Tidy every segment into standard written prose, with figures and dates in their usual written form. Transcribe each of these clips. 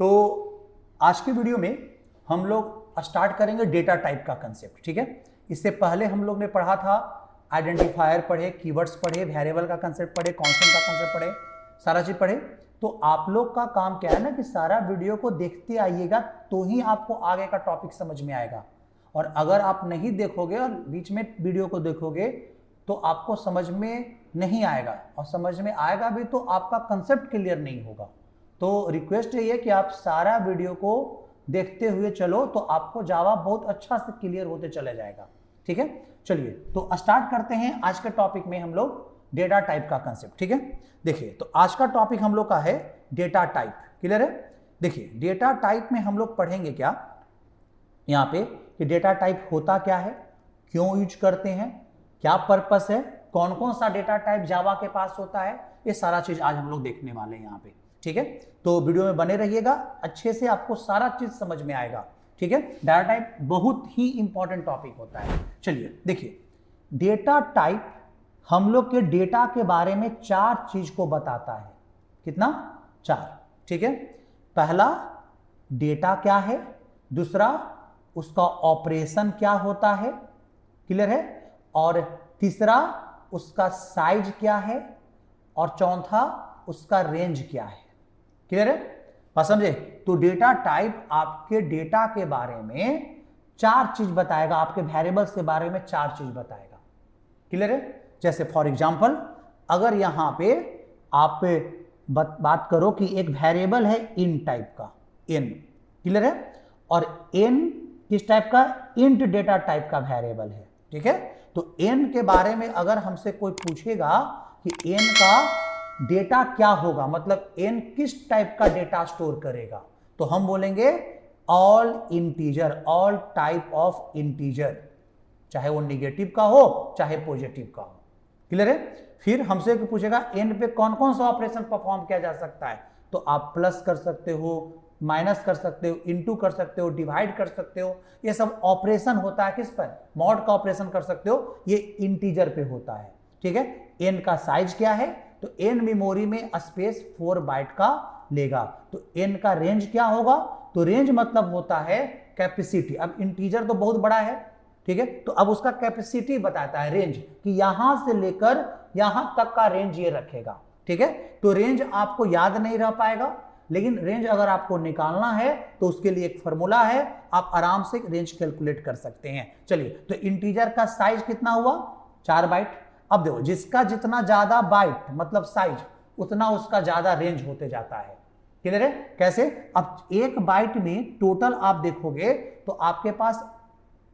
तो आज की वीडियो में हम लोग स्टार्ट करेंगे डेटा टाइप का कंसेप्ट, ठीक है। इससे पहले हम लोग ने पढ़ा था आइडेंटिफायर पढ़े, कीवर्ड्स पढ़े, वेरिएबल का कंसेप्ट पढ़े, कांस्टेंट का कंसेप्ट पढ़े, सारा चीज पढ़े। तो आप लोग का काम क्या है ना कि सारा वीडियो को देखते आइएगा तो ही आपको आगे का टॉपिक समझ में आएगा। और अगर आप नहीं देखोगे और बीच में वीडियो को देखोगे तो आपको समझ में नहीं आएगा, और समझ में आएगा भी तो आपका कंसेप्ट क्लियर नहीं होगा। तो रिक्वेस्ट ये है कि आप सारा वीडियो को देखते हुए चलो तो आपको जावा बहुत अच्छा से क्लियर होते चले जाएगा, ठीक है। चलिए तो स्टार्ट करते हैं आज के टॉपिक में हम लोग डेटा टाइप का कंसेप्ट, ठीक है। देखिए तो आज का टॉपिक हम लोग का है डेटा टाइप, क्लियर है। देखिए डेटा टाइप में हम लोग पढ़ेंगे क्या यहाँ पे कि डेटा टाइप होता क्या है, क्यों यूज करते हैं, क्या पर्पस है, कौन कौन सा डेटा टाइप जावा के पास होता है, ये सारा चीज आज हम लोग देखने वाले हैं यहाँ पे, ठीक है। तो वीडियो में बने रहिएगा, अच्छे से आपको सारा चीज समझ में आएगा, ठीक है। डेटा टाइप बहुत ही इंपॉर्टेंट टॉपिक होता है। चलिए देखिए डेटा टाइप हम लोग के डेटा के बारे में 4 चीज को बताता है। कितना? 4, ठीक है। पहला डेटा क्या है, दूसरा उसका ऑपरेशन क्या होता है, क्लियर है, और तीसरा उसका साइज क्या है, और चौथा उसका रेंज क्या है, क्लियर है, बात समझे। तो डेटा टाइप आपके डेटा के बारे में 4 चीज बताएगा, आपके वेरिएबल्स के बारे में 4 चीज बताएगा, क्लियर है। जैसे फॉर एग्जांपल अगर यहां पे आप बात करो कि एक वेरिएबल है इन टाइप का, इन, क्लियर है, और इन किस टाइप का, इंट डेटा टाइप का वेरिएबल है, ठीक है। तो n के बारे में अगर हमसे कोई पूछेगा कि n का डेटा क्या होगा, मतलब n किस टाइप का डेटा स्टोर करेगा, तो हम बोलेंगे all integer, all type of integer, चाहे वो निगेटिव का हो चाहे पॉजिटिव का हो, क्लियर है। फिर हमसे पूछेगा n पे कौन कौन सा ऑपरेशन परफॉर्म किया जा सकता है, तो आप प्लस कर सकते हो, माइनस कर सकते हो, इनटू कर सकते हो, डिवाइड कर सकते हो, ये सब ऑपरेशन होता है किस पर, मॉड का ऑपरेशन कर सकते हो, ये इंटीजर पे होता है, ठीक है। n का साइज क्या है, तो n मेमोरी में स्पेस 4 बाइट का लेगा। तो n का रेंज क्या होगा, तो रेंज मतलब होता है कैपेसिटी। अब इंटीजर तो बहुत बड़ा है, ठीक है, तो अब उसका कैपेसिटी बताता है रेंज, कि यहां से लेकर यहां तक का रेंज ये रखेगा, ठीक है। तो रेंज आपको याद नहीं रह पाएगा, लेकिन रेंज अगर आपको निकालना है तो उसके लिए एक फॉर्मूला है, आप आराम से रेंज कैलकुलेट कर सकते हैं। चलिए तो इंटीजर का साइज कितना हुआ, 4 बाइट। अब देखो जिसका जितना ज्यादा बाइट मतलब साइज, उतना उसका ज्यादा रेंज होते जाता है, क्लियर है। कैसे? अब 1 बाइट में टोटल आप देखोगे तो आपके पास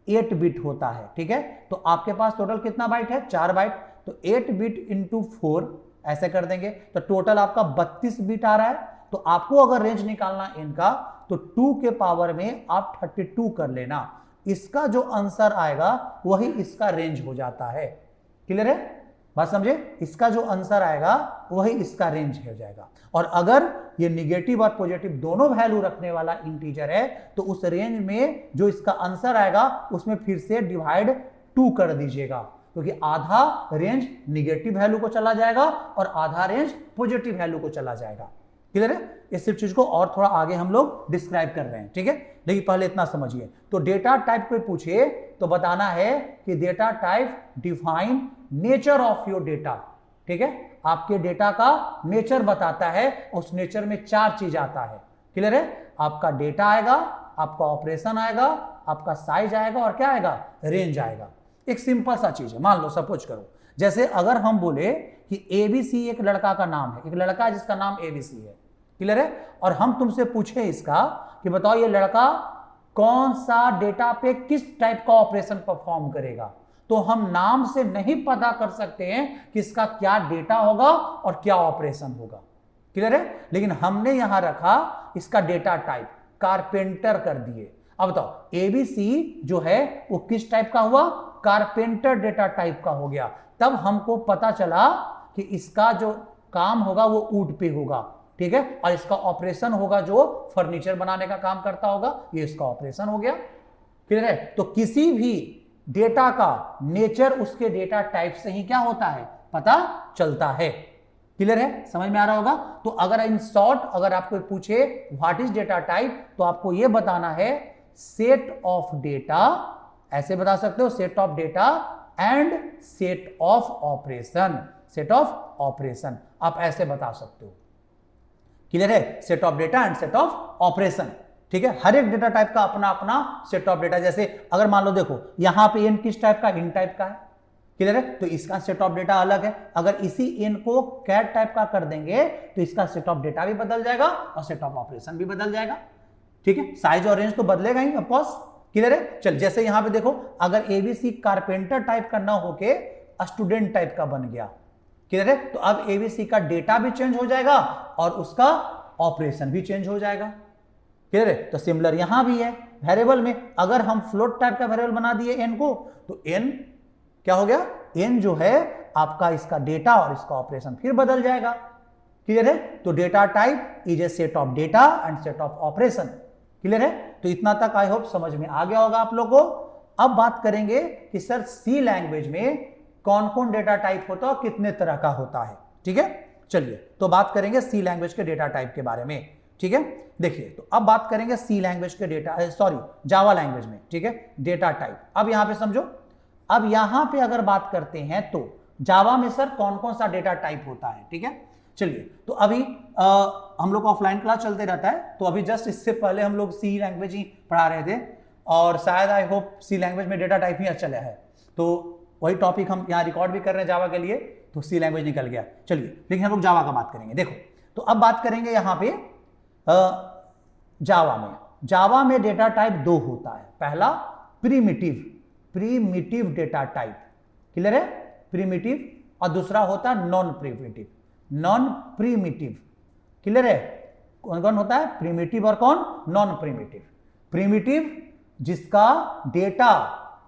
8 बिट होता है, ठीक है। तो आपके पास टोटल कितना बाइट है, 4 बाइट। तो 8 बिट इंटू 4 ऐसे कर देंगे तो टोटल आपका 32 बिट आ रहा है। तो आपको अगर रेंज निकालना इनका तो 2 के पावर में आप 32 कर लेना, इसका जो आंसर आएगा वही इसका रेंज हो जाता है, क्लियर है, बात समझे। इसका जो आंसर आएगा वही इसका रेंज हो जाएगा। और अगर ये निगेटिव और पॉजिटिव दोनों वैल्यू रखने वाला इंटीजर है तो उस रेंज में जो इसका आंसर आएगा उसमें फिर से डिवाइड 2 कर दीजिएगा, क्योंकि आधा रेंज निगेटिव वैल्यू को चला जाएगा और आधा रेंज पॉजिटिव वैल्यू को चला जाएगा, क्लियर है। इस सिर्फ चीज को और थोड़ा आगे हम लोग डिस्क्राइब कर रहे हैं, ठीक है। लेकिन पहले इतना समझिए, तो डेटा टाइप कोई पूछे तो बताना है कि data type define nature of your data, ठीक है। आपके डेटा का नेचर बताता है, उस नेचर में 4 चीज आता है, क्लियर है। आपका डेटा आएगा, आपका ऑपरेशन आएगा, आपका साइज आएगा, और क्या आएगा, रेंज आएगा। एक सिंपल सा चीज है, मान लो सपोज करो जैसे अगर हम बोले कि एबीसी एक लड़का का नाम है, एक लड़का है जिसका नाम एबीसी है, क्लियर है, और हम तुमसे पूछे इसका कि बताओ ये लड़का कौन सा डेटा पे किस टाइप का ऑपरेशन परफॉर्म करेगा, तो हम नाम से नहीं पता कर सकते हैं कि इसका क्या डेटा होगा और क्या ऑपरेशन होगा, क्लियर है। लेकिन हमने यहां रखा इसका डेटा टाइप कारपेंटर कर दिए। अब बताओ एबीसी जो है वो किस टाइप का हुआ, कारपेंटर डेटा टाइप का हो गया। तब हमको पता चला कि इसका जो काम होगा वो वुड पे होगा, ठीक है, और इसका ऑपरेशन होगा जो फर्नीचर बनाने का काम करता होगा, ये इसका ऑपरेशन हो गया, क्लियर है। तो किसी भी डेटा का नेचर उसके डेटा टाइप से ही क्या होता है, पता चलता है, क्लियर है, समझ में आ रहा होगा। तो अगर इन शॉर्ट अगर आपको पूछे व्हाट इज डेटा टाइप, तो आपको यह बताना है सेट ऑफ डेटा, ऐसे बता सकते हो set of data and set of operation, set of operation आप ऐसे बता सकते हो। क्लियर है, set of data and set of operation. ठीक है, हर एक डेटा टाइप का अपना अपना सेट ऑफ डेटा। जैसे अगर मान लो देखो यहां पे एन किस टाइप का, इन टाइप का है, क्लियर है, तो इसका सेट ऑफ डेटा अलग है। अगर इसी एन को कैट टाइप का कर देंगे तो इसका सेट ऑफ डेटा भी बदल जाएगा और सेट ऑफ ऑपरेशन भी बदल जाएगा। ठीक है, साइज और रेंज तो बदलेगा ही ऑफकोर्स। क्लियर है, चल जैसे यहां पे देखो अगर एबीसी कारपेंटर टाइप का ना होके स्टूडेंट टाइप का बन गया, क्लियर है, तो अब एबीसी का डेटा भी चेंज हो जाएगा और उसका ऑपरेशन भी चेंज हो जाएगा। क्लियर है, तो सिमिलर यहां भी है वेरिएबल में। अगर हम फ्लोट टाइप का वेरिएबल बना दिए एन को, तो एन क्या हो गया, एन जो है आपका इसका डेटा और इसका ऑपरेशन फिर बदल जाएगा। क्लियर है, तो data type is a set of data and set of operation. Clear है, तो इतना तक आई होप समझ में आ गया होगा आप लोगों को। अब बात करेंगे कि सर सी लैंग्वेज में कौन कौन डेटा टाइप होता है और कितने तरह का होता है। ठीक है, चलिए तो बात करेंगे सी लैंग्वेज के डेटा टाइप के बारे में। ठीक है, देखिए तो अब बात करेंगे सी लैंग्वेज के डेटा, सॉरी जावा लैंग्वेज में। ठीक है, डेटा टाइप। अब यहां पे समझो, अब यहां पे अगर बात करते हैं तो जावा में सर कौन कौन सा डेटा टाइप होता है। ठीक है, चलिए तो अभी हम लोग ऑफलाइन क्लास चलते रहता है, तो अभी जस्ट इससे पहले हम लोग सी लैंग्वेज ही पढ़ा रहे थे और शायद आई होप सी लैंग्वेज में डेटा टाइप ही अच्छा चला है, तो वही टॉपिक हम यहाँ रिकॉर्ड भी कर रहे हैं जावा के लिए, तो सी लैंग्वेज निकल गया। चलिए लेकिन हम लोग जावा का बात करेंगे। देखो तो अब बात करेंगे यहाँ पे जावा में डेटा टाइप दो होता है। पहला प्रीमिटिव डेटा टाइप, क्लियर है, प्रीमिटिव, और दूसरा होता है नॉन प्रीमिटिव। क्लियर है, कौन कौन होता है, प्रीमिटिव और कौन, नॉन प्रीमिटिव। प्रीमिटिव जिसका डेटा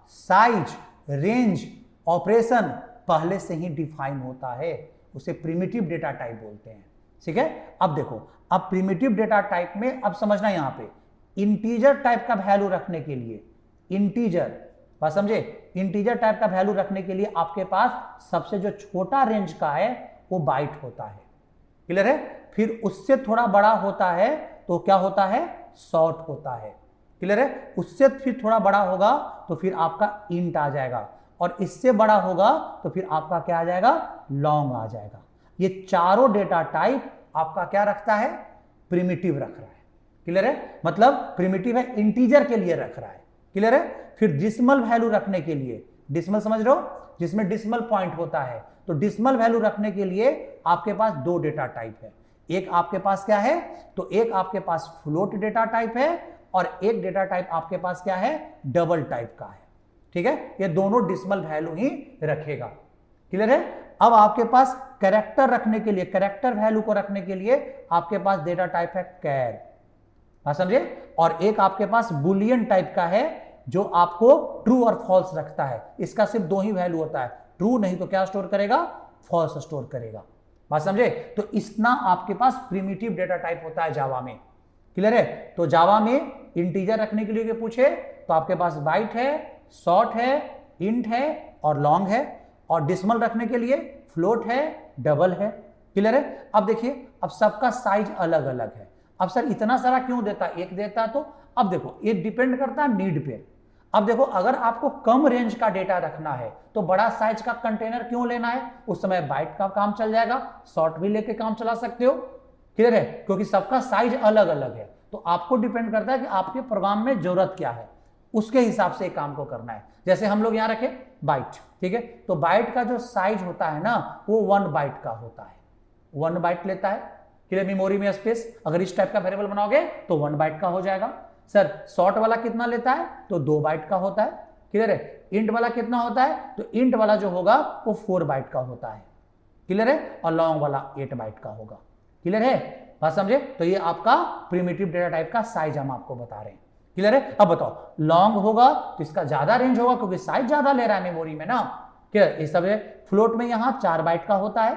साइज रेंज ऑपरेशन पहले से ही डिफाइन होता है, उसे प्रीमिटिव डेटा टाइप बोलते हैं। ठीक है, अब देखो अब प्रीमिटिव डेटा टाइप में अब समझना, यहां पे इंटीजर टाइप का वैल्यू रखने के लिए, इंटीजर बात समझे, इंटीजर टाइप का वैल्यू रखने के लिए आपके पास सबसे जो छोटा रेंज का है वो बाइट होता है। क्लियर है, फिर उससे थोड़ा बड़ा होता है तो क्या होता है, शॉर्ट होता है। क्लियर है, उससे फिर थोड़ा बड़ा होगा तो फिर आपका इंट आ जाएगा, और इससे बड़ा होगा तो फिर आपका क्या आ जाएगा, लॉन्ग आ जाएगा। ये चारों डेटा टाइप आपका क्या रखता है, प्रीमिटिव रख रहा है। क्लियर है, मतलब प्रीमिटिव है, इंटीजर के लिए रख रहा है। क्लियर है, फिर डिसिमल वैल्यू रखने के लिए, डिसिमल समझ रहे हो, जिसमें डिसिमल पॉइंट होता है, तो डिसिमल वैल्यू रखने के लिए आपके पास दो डेटा टाइप है। एक आपके पास क्या है, तो एक आपके पास फ्लोट डेटा टाइप है और एक डेटा टाइप आपके पास क्या है, डबल टाइप का है। ठीक है, ये दोनों डिसिमल वैल्यू ही रखेगा। क्लियर है, अब आपके पास कैरेक्टर रखने के लिए, कैरेक्टर वैल्यू को रखने के लिए आपके पास डेटा टाइप है कैर, बात समझे, और एक आपके पास बुलियन टाइप का है जो आपको ट्रू और फॉल्स रखता है। इसका सिर्फ दो ही वैल्यू होता है, ट्रू नहीं तो क्या स्टोर करेगा, फॉल्स स्टोर करेगा। बात समझे, तो इतना आपके पास प्रीमिटिव डेटा टाइप होता है जावा में। क्लियर है, तो जावा में इंटीजर रखने के लिए पूछे तो आपके पास बाइट है, शॉर्ट है, इंट है और लॉन्ग है, और डिसिमल रखने के लिए फ्लोट है, डबल है। क्लियर है, अब देखिए अब सबका साइज अलग अलग है। अब सर इतना सारा क्यों देता, एक देता तो, अब देखो ये डिपेंड करता है नीड पे। अब देखो अगर आपको कम रेंज का डेटा रखना है तो बड़ा साइज का कंटेनर क्यों लेना है, उस समय बाइट का काम चल जाएगा, शॉर्ट भी लेके काम चला सकते हो। क्लियर है, क्योंकि सबका साइज अलग अलग है, तो आपको डिपेंड करता है कि आपके प्रोग्राम में जरूरत क्या है, उसके हिसाब से काम को करना है। जैसे हम लोग यहां रखे बाइट, ठीक है, तो बाइट का जो साइज होता है ना वो 1 बाइट का होता है, 1 बाइट लेता है। क्लियर, मेमोरी में स्पेस अगर इस टाइप का वेरिएबल बनाओगे तो 1 बाइट का हो जाएगा। सर शॉर्ट वाला कितना लेता है, तो 2 बाइट का होता है। क्लियर है, इंट वाला कितना होता है, तो इंट वाला जो होगा वो 4 बाइट का होता है। क्लियर है, और लॉन्ग वाला 8 बाइट का होगा। क्लियर है, बात समझे, तो ये आपका प्रीमिटिव डेटा टाइप का साइज हम आपको बता रहे हैं। क्लियर है, अब बताओ लॉन्ग होगा तो इसका ज्यादा रेंज होगा क्योंकि साइज ज्यादा ले रहा है मेमोरी में ना। क्लियर, इस सब फ्लोट में यहां 4 बाइट का होता है।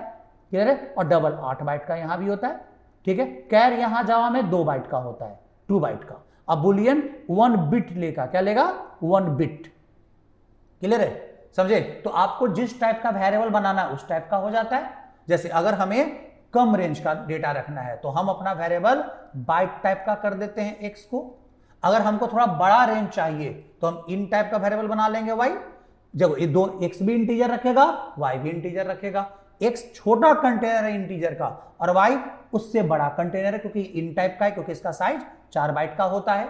क्लियर है, और डबल 8 बाइट का यहां भी होता है। ठीक है, कैर यहां जावा में 2 बाइट का होता है, 2 बाइट का। अब बुलियन 1 बिट लेगा, क्या लेगा, 1 बिट। क्लियर है, समझे, तो आपको जिस टाइप का वेरिएबल बनाना है उस टाइप का हो जाता है। जैसे अगर हमें कम रेंज का डेटा रखना है तो हम अपना वेरिएबल बाइट टाइप का कर देते हैं एक्स को। अगर हमको थोड़ा बड़ा रेंज चाहिए तो हम इन टाइप का वेरिएबल बना लेंगे वाई। जब ये दो एक्स भी इंटीजर रखेगा, वाई भी इंटीजर रखेगा। एक्स छोटा कंटेनर है इंटीजर का और वाई उससे बड़ा कंटेनर है क्योंकि इन टाइप का है, क्योंकि इसका साइज 4 बाइट का होता है।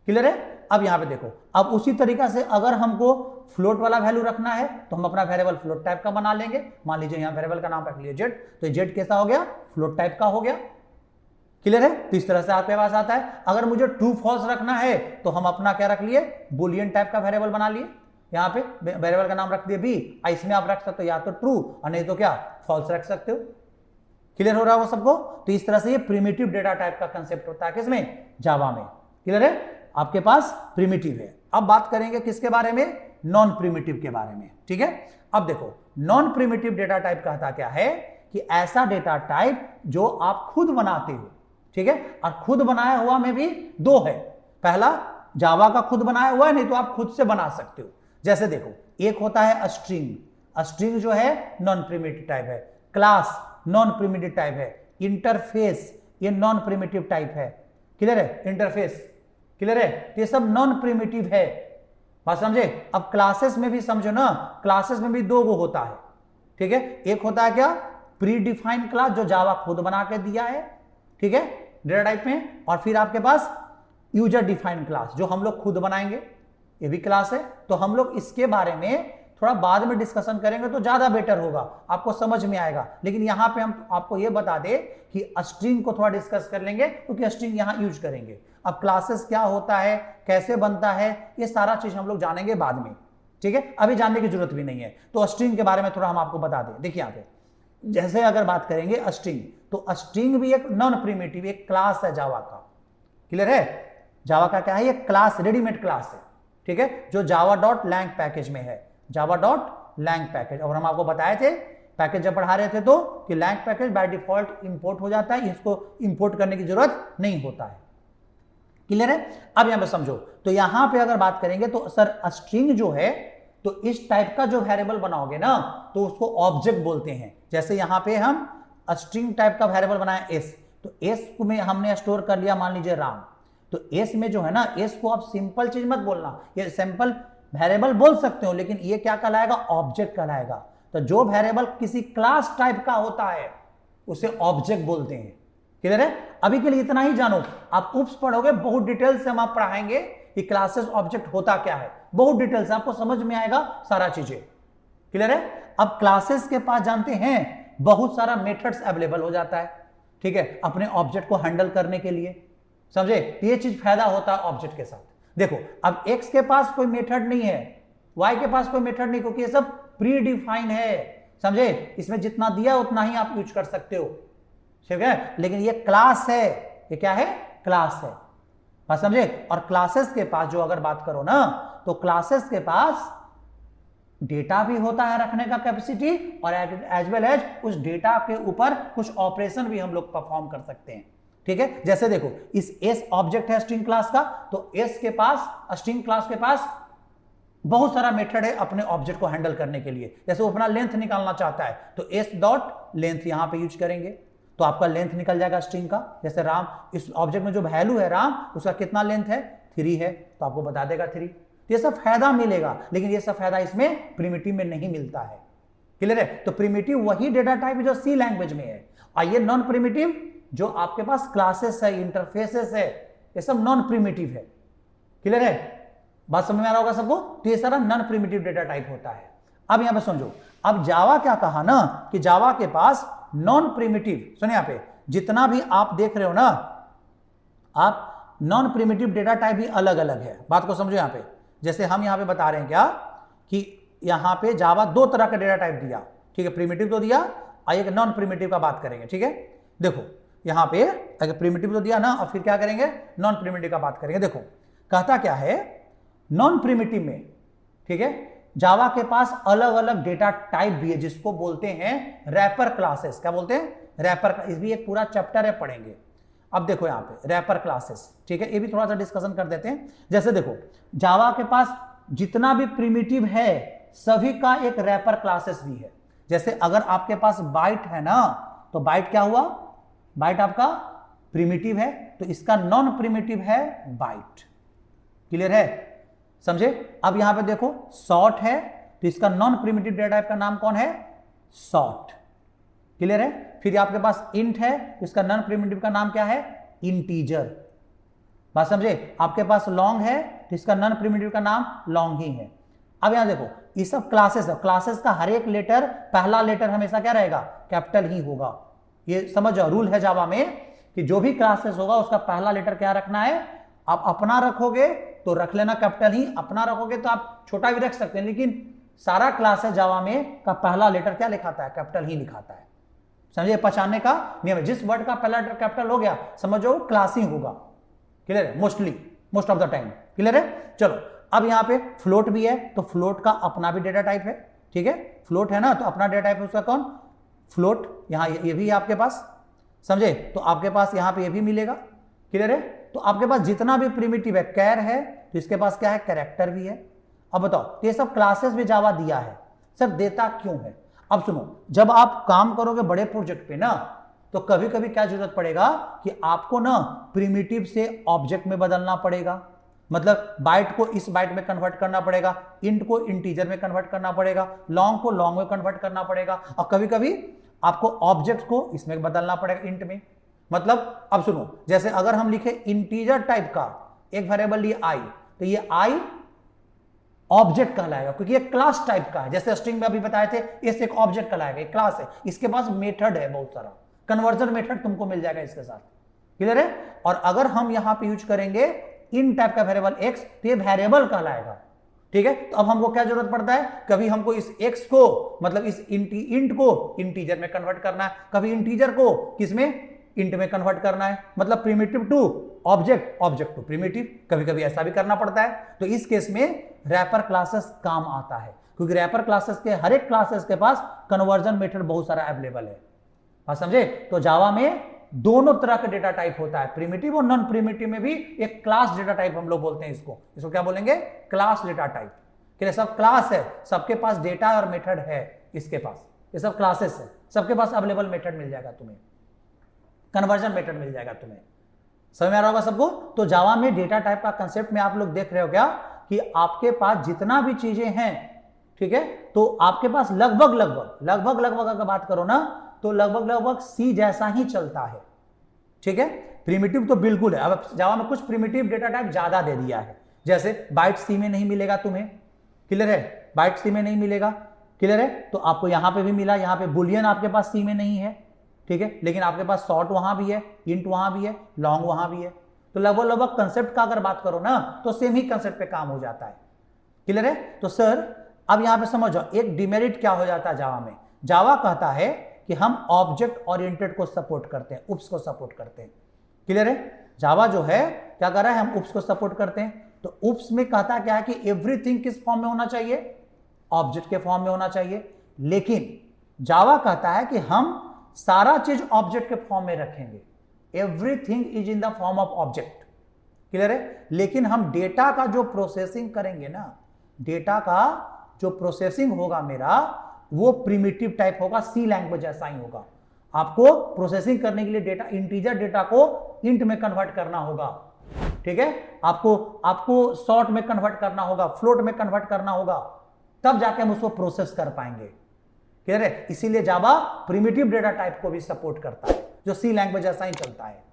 क्लियर है? अब यहां पे देखो, अब उसी तरीका से अगर हमको फ्लोट वाला वैल्यू रखना है तो हम अपना वेरिएबल फ्लोट टाइप का बना लेंगे। मान लीजिए यहां वेरिएबल का नाम रख लिया जेड, तो जेड कैसा हो गया? फ्लोट टाइप का हो गया। क्लियर है? तो इस तरह से आपके पास आता है। अगर मुझे ट्रू फॉल्स रखना है तो हम अपना क्या रख लिए? बुलियन टाइप का वेरिएबल बना लिए। यहां पे वेरिएबल का नाम रख दिए बी, इसमें आप रख सकते हो या तो ट्रू और नहीं तो क्या फॉल्स रख सकते हो। क्लियर हो रहा है सबको? तो इस तरह से ये प्रिमिटिव डेटा टाइप का कंसेप्ट होता है किसमें? जावा में। क्लियर है? आपके पास प्रिमिटिव है। अब बात करेंगे किसके बारे में? नॉन प्रिमिटिव के बारे में। ठीक है, अब देखो नॉन प्रिमिटिव डेटा टाइप कहता क्या है कि ऐसा डेटा टाइप जो आप खुद बनाते हो। ठीक है, और खुद बनाया हुआ में भी दो है। पहला जावा का खुद बनाया हुआ है, नहीं तो आप खुद से बना सकते हो। जैसे देखो, एक होता है स्ट्रिंग, स्ट्रिंग जो है नॉन प्रिमिटिव टाइप है। क्लास नॉन प्रिमिटिव टाइप है। इंटरफेस ये नॉन प्रिमिटिव टाइप है। क्लियर है? इंटरफेस क्लियर है? ये सब नॉन प्रिमिटिव है। बात समझे? अब क्लासेस में भी समझो ना, क्लासेस में भी दो गो होता है। ठीक है, एक होता है क्या? प्री डिफाइंड क्लास जो जावा खुद बना के दिया है, ठीक है, डेटा टाइप में। और फिर आपके पास यूजर डिफाइंड क्लास जो हम लोग खुद बनाएंगे, ये भी क्लास है। तो हम लोग इसके बारे में थोड़ा बाद में डिस्कशन करेंगे तो ज्यादा बेटर होगा, आपको समझ में आएगा। लेकिन यहां पे हम आपको ये बता दें कि स्ट्रिंग को थोड़ा डिस्कस कर लेंगे क्योंकि स्ट्रिंग यहां यूज करेंगे। अब क्लासेस क्या होता है, कैसे बनता है, ये सारा चीज हम लोग जानेंगे बाद में। ठीक है, अभी जानने की जरूरत भी नहीं है। तो स्ट्रिंग के बारे में थोड़ा हम आपको बता दें। देखिए यहां पे जैसे अगर बात करेंगे स्ट्रिंग, तो स्ट्रिंग भी एक नॉन प्रिमिटिव एक क्लास है जावा का। क्लियर है? जावा का क्या है? ये क्लास रेडीमेड क्लास है। ठीक है, जो java.lang पैकेज में है, java.lang पैकेज। और हम आपको बताए थे पैकेज जब पढ़ा रहे थे तो कि lang package by default import हो जाता है, इसको इंपोर्ट करने की जरूरत नहीं होता है। क्लियर है? अब यहां पे समझो, तो यहां पे अगर बात करेंगे तो सर स्ट्रिंग जो है, तो इस टाइप का जो वेरिएबल बनाओगे ना तो उसको ऑब्जेक्ट बोलते हैं। जैसे यहां पे हम स्ट्रिंग टाइप का वेरिएबल बनाए एस, तो एस में हमने स्टोर कर लिया मान लीजिए राम, तो एस में जो है ना, एस को आप सिंपल चीज मत बोलना, ये सिंपल वेरिएबल बोल सकते हो लेकिन ये क्या कहलाएगा? ऑब्जेक्ट कहलाएगा। तो जो वेरिएबल किसी क्लास टाइप का होता है उसे ऑब्जेक्ट बोलते हैं। क्लियर है? अभी के लिए इतना ही जानो, आप उप्स पढ़ोगे बहुत डिटेल से हम आप पढ़ाएंगे कि क्लासेस ऑब्जेक्ट होता क्या है, बहुत डिटेल से आपको समझ में आएगा सारा चीजें। क्लियर है? अब क्लासेस के पास जानते हैं बहुत सारा मेथड्स अवेलेबल हो जाता है। ठीक है, अपने ऑब्जेक्ट को हैंडल करने के लिए, समझे? ये चीज फायदा होता है ऑब्जेक्ट के साथ। देखो अब एक्स के पास कोई मेथड नहीं है, वाई के पास कोई मेथड नहीं, क्योंकि ये सब प्री डिफाइन है। समझे? इसमें जितना दिया उतना ही आप यूज कर सकते हो। ठीक है, लेकिन ये क्लास है, ये क्या है? क्लास है। बात समझे? और क्लासेस के पास जो अगर बात करो ना, तो क्लासेस के पास डेटा भी होता है रखने का कैपेसिटी, और एज वेल एज उस डेटा के ऊपर कुछ ऑपरेशन भी हम लोग परफॉर्म कर सकते हैं। ठीक है, जैसे देखो इस एस ऑब्जेक्ट है स्ट्रिंग क्लास का, तो एस के पास, स्ट्रिंग क्लास के पास बहुत सारा मेथड है अपने ऑब्जेक्ट को हैंडल करने के लिए। जैसे वो अपना लेंथ निकालना चाहता है तो एस डॉट लेंथ यहां पे यूज करेंगे, तो आपका लेंथ निकल जाएगा स्ट्रिंग का। जैसे राम, इस ऑब्जेक्ट में जो वैल्यू है राम, उसका कितना लेंथ है? 3 है, तो आपको बता देगा 3। ये सब फायदा मिलेगा, लेकिन ये सब फायदा इसमें प्रिमिटिव में नहीं मिलता है। क्लियर है? तो प्रिमिटिव वही डेटा टाइप जो सी लैंग्वेज में है, और ये नॉन प्रिमिटिव जो आपके पास क्लासेस है, इंटरफेसेस है, ये सब नॉन प्रिमिटिव है। क्लियर है? बात समझ में आ रहा होगा सबको? तो ये सारा नॉन प्रिमिटिव डेटा टाइप होता है। अब यहां पे समझो, अब जावा क्या कहा ना कि जावा के पास नॉन प्रिमिटिव, सुनिए यहां पे जितना भी आप देख रहे हो ना, आप नॉन प्रिमिटिव डेटा टाइप भी अलग अलग है। बात को समझो यहां पे, जैसे हम यहां पे बता रहे हैं क्या कि यहां पे जावा 2 तरह का डेटा टाइप दिया। ठीक है, प्रिमिटिव तो दिया और एक नॉन प्रिमिटिव का बात करेंगे। ठीक है, देखो यहां पे अगर प्रिमिटिव तो दिया ना, और फिर क्या करेंगे? नॉन प्रिमिटिव का बात करेंगे। देखो कहता क्या है नॉन प्रिमिटिव में, ठीक है, जावा के पास अलग अलग डेटा टाइप भी है जिसको बोलते हैं रैपर क्लासेस। क्या बोलते हैं? रैपर। इस भी एक पूरा चैप्टर है, पढ़ेंगे। अब देखो यहां पे रैपर क्लासेस, ठीक है, ये भी थोड़ा सा डिस्कशन कर देते हैं। जैसे देखो जावा के पास जितना भी प्रिमिटिव है सभी का एक रैपर क्लासेस भी है। जैसे अगर आपके पास बाइट है ना, तो बाइट क्या हुआ, बाइट आपका प्रिमिटिव है, तो इसका नॉन प्रिमिटिव है बाइट। क्लियर है, समझे। अब यहां पे देखो शॉर्ट है, तो इसका नॉन प्रिमिटिव डेटा टाइप का नाम कौन है, शॉर्ट। क्लियर है। फिर आपके पास इंट है, तो इसका नॉन प्रिमिटिव का नाम क्या है, इंटीजर। बात समझे। आपके पास लॉन्ग है, तो इसका नॉन प्रिमिटिव का नाम लॉन्ग ही है। अब यहां देखो ये सब क्लासेस है, क्लासेस का हर एक लेटर, पहला लेटर हमेशा क्या रहेगा, कैपिटल ही होगा। ये समझ जाओ, रूल है जावा में कि जो भी क्लासेस होगा उसका पहला लेटर क्या रखना है, आप अपना रखोगे तो रख लेना कैपिटल ही, अपना रखोगे तो आप छोटा भी रख सकते हैं, लेकिन सारा क्लास है जावा में का पहला लेटर क्या लिखाता है, कैपिटल ही लिखाता है। समझे, पहचानने का नियम है। जिस वर्ड का पहला लेटर कैपिटल हो गया समझो क्लास ही होगा। क्लियर है, most of the time. Clear है। चलो अब यहां पे फ्लोट भी है, तो फ्लोट का अपना भी डेटा टाइप है। ठीक है, फ्लोट है ना, तो अपना डेटा टाइप है उसका कौन, फ्लोट। यहां ये भी है आपके पास, समझे, तो आपके पास यहां पे ये भी मिलेगा। क्लियर है। तो आपके पास जितना भी प्रिमिटिव है, कैर है, तो इसके पास क्या है, कैरेक्टर भी है। अब बताओ, तो ये सब क्लासेस में जावा दिया है, सर देता क्यों है। अब सुनो, जब आप काम करोगे बड़े प्रोजेक्ट पे ना, तो कभी कभी क्या जरूरत पड़ेगा कि आपको ना प्रिमिटिव से ऑब्जेक्ट में बदलना पड़ेगा। मतलब बाइट को इस बाइट में कन्वर्ट करना पड़ेगा, इंट को इंटीजर में कन्वर्ट करना पड़ेगा, लॉन्ग को लॉन्ग में कन्वर्ट करना पड़ेगा, और कभी कभी आपको ऑब्जेक्ट को इसमें बदलना पड़ेगा, इंट में। मतलब अब सुनो, जैसे अगर हम लिखे इंटीजर टाइप का एक वेरिएबल लिए आई, तो ये आई ऑब्जेक्ट कहलाएगा, क्योंकि ये क्लास टाइप का है। जैसे स्ट्रिंग में अभी बताए थे, इस एक ऑब्जेक्ट कहलाएगा, एक क्लास है, इसके पास मेथड है बहुत सारा, कन्वर्जन मेथड तुमको मिल जाएगा इसके साथ। क्लियर है। और अगर हम यहां पे यूज करेंगे इन टाइप का वेरिएबल एक्स, तो ये वेरिएबल कहलाएगा। ठीक है, तो अब हमको क्या जरूरत पड़ता है, कभी हमको इस एक्स को मतलब इस इंट को इंटीजर में कन्वर्ट करना है, कभी इंटीजर को किसमें, इंट में कन्वर्ट करना है। मतलब primitive to object, object to primitive, कभी कभी ऐसा भी करना पड़ता है। तो इस केस में रैपर क्लासेस काम आता है, क्योंकि रैपर क्लासेस के हर एक क्लासेस के पास कन्वर्जन मेथड बहुत सारा अवेलेबल है। बात समझे। तो जावा में दोनों तरह का डेटा टाइप होता है, प्रिमिटिव और नॉन प्रिमिटिव में भी एक क्लास डेटा टाइप हम लोग बोलते हैं इसको क्या बोलेंगे, क्लास डेटा टाइप। कि सब क्लास है, सबके पास डेटा और मेथड है, इसके पास ये सब क्लासेस है, सबके पास अवेलेबल मेथड मिल जाएगा तुम्हें, कन्वर्जन मेथड मिल जाएगा तुम्हें। समझ में आ रहा होगा सबको। तो जावा में डेटा टाइप का कंसेप्ट में आप लोग देख रहे हो क्या, कि आपके पास जितना भी चीजें हैं, ठीक है, तो आपके पास लगभग अगर बात करो ना, तो लगभग सी जैसा ही चलता है। ठीक है, प्रिमिटिव तो बिल्कुल है। अब जावा में कुछ प्रिमिटिव डेटा टाइप ज्यादा दे दिया है, जैसे बाइट सी में नहीं मिलेगा तुम्हें। क्लियर है, बाइट सी में नहीं मिलेगा। क्लियर है, तो आपको यहां पे भी मिला, यहां पे बुलियन आपके पास सी में नहीं है। ठीक है, लेकिन आपके पास शॉर्ट वहां भी है, इंट वहां भी है, लॉन्ग वहां भी है। तो लगभग कंसेप्ट का अगर बात करो ना, तो सेम ही कंसेप्ट पे काम हो जाता है। क्लियर है। तो सर अब यहां पे समझो एक डिमेरिट क्या हो जाता है जावा में। जावा कहता है कि हम ऑब्जेक्ट ओरिएंटेड को सपोर्ट करते हैं, उप्स को सपोर्ट करते हैं। क्लियर है, जावा जो है क्या कर रहा है, हम उप्स को सपोर्ट करते हैं। तो उप्स में कहता क्या है कि एवरीथिंग किस फॉर्म में होना चाहिए, ऑब्जेक्ट के फॉर्म में होना चाहिए। लेकिन जावा कहता है कि हम सारा चीज ऑब्जेक्ट के फॉर्म में रखेंगे, everything is in the form of object. Clear है, लेकिन हम डेटा का जो प्रोसेसिंग करेंगे ना, डेटा का जो प्रोसेसिंग होगा मेरा, वो प्रिमिटिव टाइप होगा, सी लैंग्वेज जैसा ही होगा। आपको प्रोसेसिंग करने के लिए डेटा, इंटीजर डेटा को इंट में कन्वर्ट करना होगा। ठीक है, आपको शॉर्ट में कन्वर्ट करना होगा, फ्लोट में कन्वर्ट करना होगा, तब जाके हम उसको प्रोसेस कर पाएंगे। क्लियर है, इसीलिए जावा प्रिमिटिव डेटा टाइप को भी सपोर्ट करता है, जो सी लैंग्वेज जैसा ही चलता है।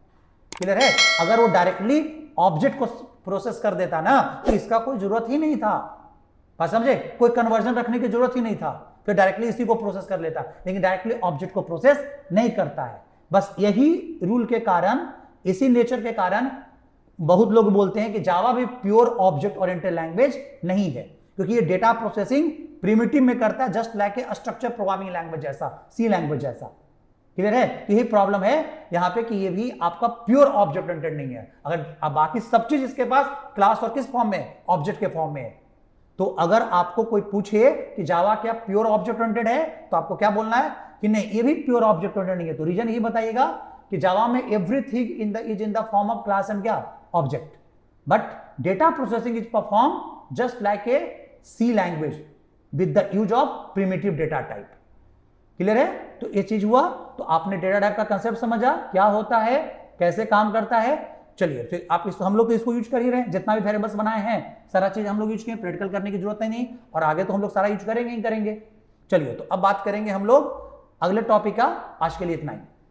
क्लियर है, अगर वो डायरेक्टली ऑब्जेक्ट को प्रोसेस कर देता ना, तो इसका कोई जरूरत ही नहीं था। बात समझे, कोई कन्वर्जन रखने की जरूरत ही नहीं था, फिर डायरेक्टली इसी को प्रोसेस कर लेता। लेकिन डायरेक्टली ऑब्जेक्ट को प्रोसेस नहीं करता है। बस यही रूल के कारण, इसी नेचर के कारण बहुत लोग बोलते हैं कि जावा भी प्योर ऑब्जेक्ट ओरिएंटेड लैंग्वेज नहीं है, क्योंकि ये डेटा प्रोसेसिंग प्रिमिटिव में करता है, जस्ट लाइक ए स्ट्रक्चर प्रोग्रामिंग लैंग्वेज जैसा, सी लैंग्वेज जैसा। क्लियर है, तो यही प्रॉब्लम है यहां पे कि ये भी आपका प्योर ऑब्जेक्ट ओरिएंटेड नहीं है। अगर आप बाकी सब चीज इसके पास क्लास और किस फॉर्म में, ऑब्जेक्ट के फॉर्म में है। तो अगर आपको कोई पूछे कि जावा क्या प्योर ऑब्जेक्ट ओरिएंटेड है, तो आपको क्या बोलना है कि नहीं, ये भी प्योर ऑब्जेक्ट ओरिएंटेड नहीं है। तो रीजन ये बताइएगा कि जावा में everything is in the form of class and क्या, object, but data processing is perform just like a C language with the use of primitive data type. Clear है? तो ये चीज हुआ, तो आपने डेटा टाइप का कंसेप्ट समझा, क्या होता है, कैसे काम करता है। चलिए तो आप हम लोग तो इसको यूज कर ही रहे हैं, जितना भी वेरिएबल्स बनाए हैं सारा चीज हम लोग यूज किए, प्रैक्टिकल करने की जरूरत है नहीं, और आगे तो हम लोग सारा यूज करेंगे ही करेंगे। चलिए तो अब बात करेंगे हम लोग अगले टॉपिक का, आज के लिए इतना ही।